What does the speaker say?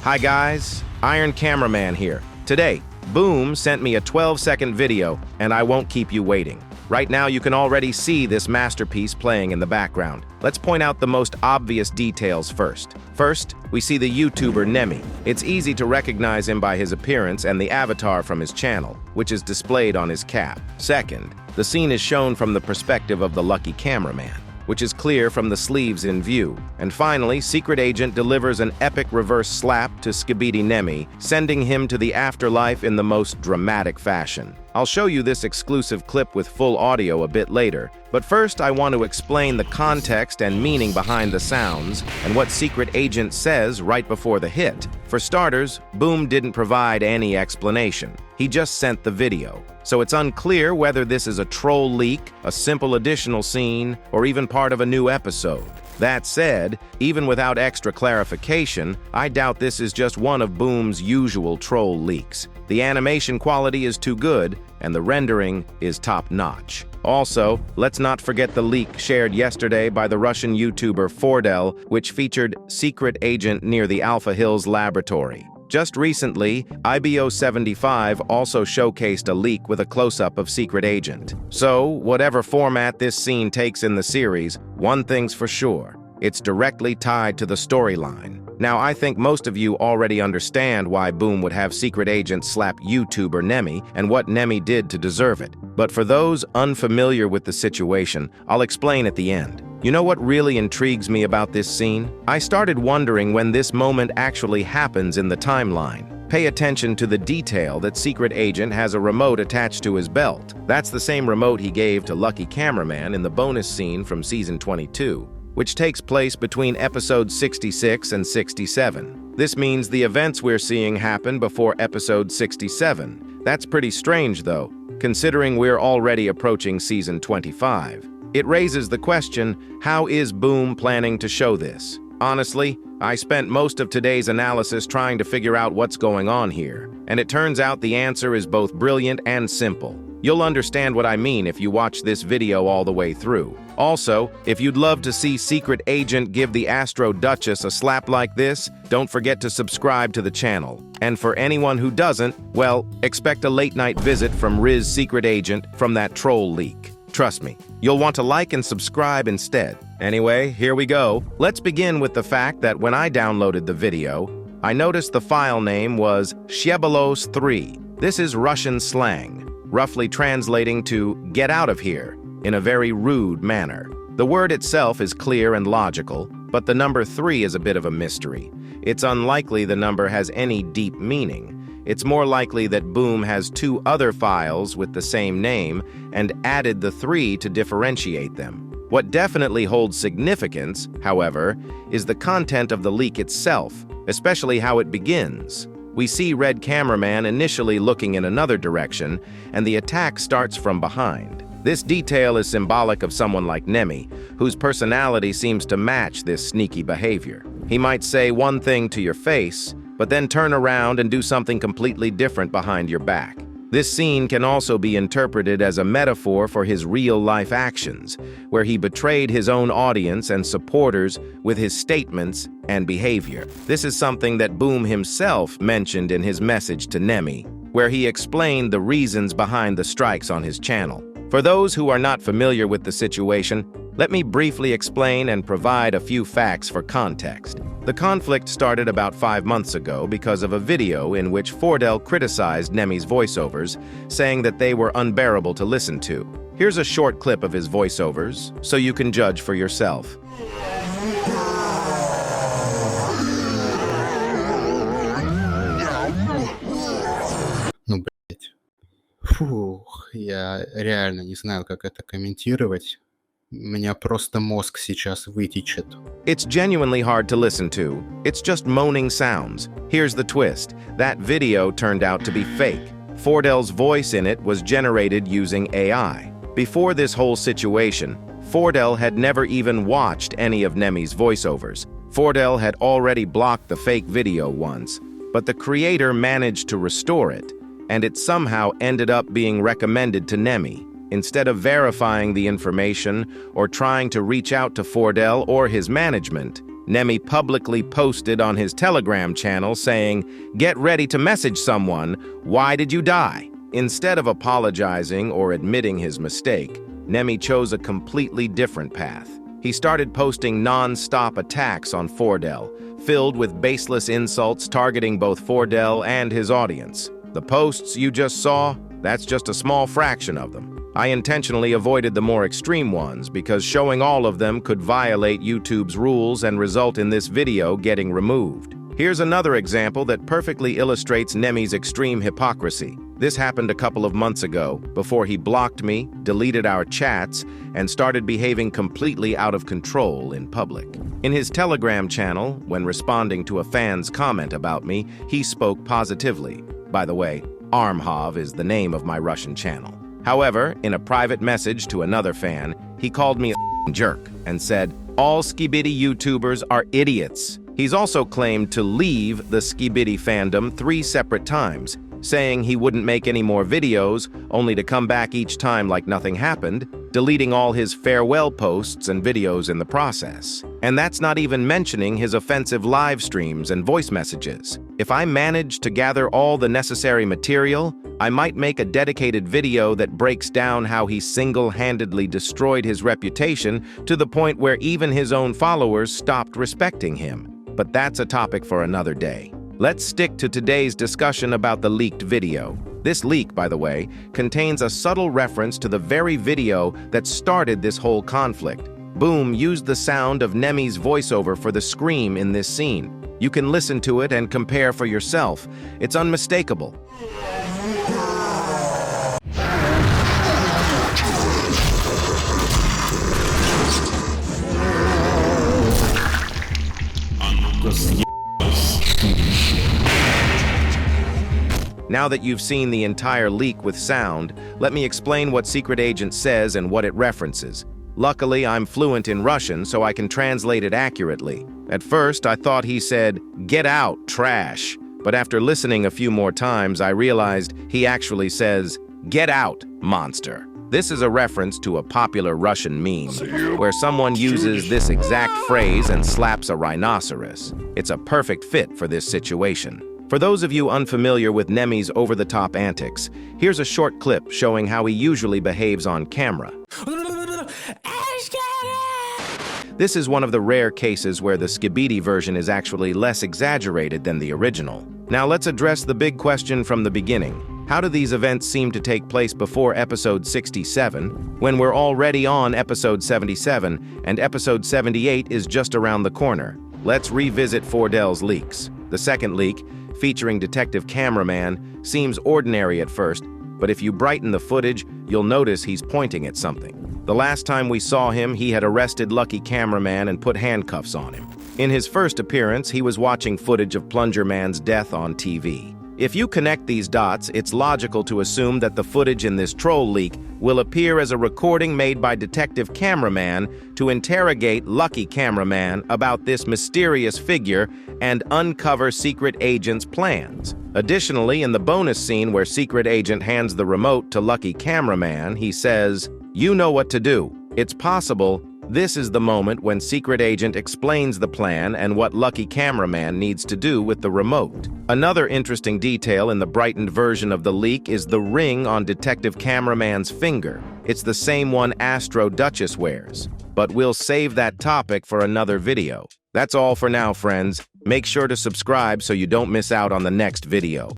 Hi guys, Iron Cameraman here. Today, Boom sent me a 12-second video, and I won't keep you waiting. Right now you can already see this masterpiece playing in the background. Let's point out the most obvious details first. First, we see the YouTuber Nemi. It's easy to recognize him by his appearance and the avatar from his channel, which is displayed on his cap. Second, the scene is shown from the perspective of the lucky cameraman, which is clear from the sleeves in view. And finally, Secret Agent delivers an epic reverse slap to Skibidi Nemi, sending him to the afterlife in the most dramatic fashion. I'll show you this exclusive clip with full audio a bit later, but first I want to explain the context and meaning behind the sounds and what Secret Agent says right before the hit. For starters, Boom didn't provide any explanation. He just sent the video. So it's unclear whether this is a troll leak, a simple additional scene, or even part of a new episode. That said, even without extra clarification, I doubt this is just one of Boom's usual troll leaks. The animation quality is too good, and the rendering is top-notch. Also, let's not forget the leak shared yesterday by the Russian YouTuber Fordel, which featured Secret Agent near the Alpha Hills laboratory. Just recently, IBO75 also showcased a leak with a close-up of Secret Agent. So, whatever format this scene takes in the series, one thing's for sure: it's directly tied to the storyline. Now, I think most of you already understand why Boom would have Secret Agent slap YouTuber Nemi and what Nemi did to deserve it. But for those unfamiliar with the situation, I'll explain at the end. You know what really intrigues me about this scene? I started wondering when this moment actually happens in the timeline. Pay attention to the detail that Secret Agent has a remote attached to his belt. That's the same remote he gave to Lucky Cameraman in the bonus scene from Season 22, which takes place between episodes 66 and 67. This means the events we're seeing happen before episode 67. That's pretty strange, though, considering we're already approaching Season 25. It raises the question, how is Boom planning to show this? Honestly, I spent most of today's analysis trying to figure out what's going on here, and it turns out the answer is both brilliant and simple. You'll understand what I mean if you watch this video all the way through. Also, if you'd love to see Secret Agent give the Astro Duchess a slap like this, don't forget to subscribe to the channel. And for anyone who doesn't, well, expect a late-night visit from Riz Secret Agent from that troll leak. Trust me, you'll want to like and subscribe instead. Anyway, here we go. Let's begin with the fact that when I downloaded the video, I noticed the file name was Shchebelos 3. This is Russian slang, roughly translating to "get out of here" in a very rude manner. The word itself is clear and logical, but the number 3 is a bit of a mystery. It's unlikely the number has any deep meaning. It's more likely that Boom has 2 other files with the same name and added the 3 to differentiate them. What definitely holds significance, however, is the content of the leak itself, especially how it begins. We see Red Cameraman initially looking in another direction, and the attack starts from behind. This detail is symbolic of someone like Nemi, whose personality seems to match this sneaky behavior. He might say one thing to your face, but then turn around and do something completely different behind your back. This scene can also be interpreted as a metaphor for his real-life actions, where he betrayed his own audience and supporters with his statements and behavior. This is something that Boom himself mentioned in his message to Nemi, where he explained the reasons behind the strikes on his channel. For those who are not familiar with the situation, let me briefly explain and provide a few facts for context. The conflict started about 5 months ago because of a video in which Fordel criticized Nemi's voiceovers, saying that they were unbearable to listen to. Here's a short clip of his voiceovers, so you can judge for yourself. Ну, блядь. Фух, я реально не знаю, как это комментировать. У меня просто мозг сейчас вытечет. It's genuinely hard to listen to. It's just moaning sounds. Here's the twist. That video turned out to be fake. Fordel's voice in it was generated using AI. Before this whole situation, Fordel had never even watched any of Nemi's voiceovers. Fordel had already blocked the fake video once, but the creator managed to restore it, and it somehow ended up being recommended to Nemi. Instead of verifying the information or trying to reach out to Fordel or his management, Nemi publicly posted on his Telegram channel saying, "Get ready to message someone. Why did you die?" Instead of apologizing or admitting his mistake, Nemi chose a completely different path. He started posting non-stop attacks on Fordell, filled with baseless insults targeting both Fordell and his audience. The posts you just saw, that's just a small fraction of them. I intentionally avoided the more extreme ones because showing all of them could violate YouTube's rules and result in this video getting removed. Here's another example that perfectly illustrates Nemi's extreme hypocrisy. This happened a couple of months ago, before he blocked me, deleted our chats, and started behaving completely out of control in public. In his Telegram channel, when responding to a fan's comment about me, he spoke positively. By the way, Armhov is the name of my Russian channel. However, in a private message to another fan, he called me a jerk and said, "All Skibidi YouTubers are idiots." He's also claimed to leave the Skibidi fandom 3 separate times, saying he wouldn't make any more videos, only to come back each time like nothing happened, deleting all his farewell posts and videos in the process. And that's not even mentioning his offensive live streams and voice messages. If I manage to gather all the necessary material, I might make a dedicated video that breaks down how he single-handedly destroyed his reputation to the point where even his own followers stopped respecting him. But that's a topic for another day. Let's stick to today's discussion about the leaked video. This leak, by the way, contains a subtle reference to the very video that started this whole conflict. Boom used the sound of Nemi's voiceover for the scream in this scene. You can listen to it and compare for yourself. It's unmistakable. Now that you've seen the entire leak with sound, let me explain what Secret Agent says and what it references. Luckily, I'm fluent in Russian, so I can translate it accurately. At first, I thought he said, "Get out, trash." But after listening a few more times, I realized he actually says, "Get out, monster." This is a reference to a popular Russian meme, where someone uses this exact phrase and slaps a rhinoceros. It's a perfect fit for this situation. For those of you unfamiliar with Nemi's over-the-top antics, here's a short clip showing how he usually behaves on camera. This is one of the rare cases where the Skibidi version is actually less exaggerated than the original. Now let's address the big question from the beginning. How do these events seem to take place before episode 67, when we're already on episode 77, and episode 78 is just around the corner? Let's revisit Fordell's leaks. The second leak, featuring Detective Cameraman, seems ordinary at first, but if you brighten the footage, you'll notice he's pointing at something. The last time we saw him, he had arrested Lucky Cameraman and put handcuffs on him. In his first appearance, he was watching footage of Plunger Man's death on TV. If you connect these dots, it's logical to assume that the footage in this troll leak will appear as a recording made by Detective Cameraman to interrogate Lucky Cameraman about this mysterious figure and uncover Secret Agent's plans. Additionally, in the bonus scene where Secret Agent hands the remote to Lucky Cameraman, he says, "You know what to do." It's possible this is the moment when Secret Agent explains the plan and what Lucky Cameraman needs to do with the remote. Another interesting detail in the brightened version of the leak is the ring on Detective Cameraman's finger. It's the same one Astro Duchess wears. But we'll save that topic for another video. That's all for now, friends. Make sure to subscribe so you don't miss out on the next video.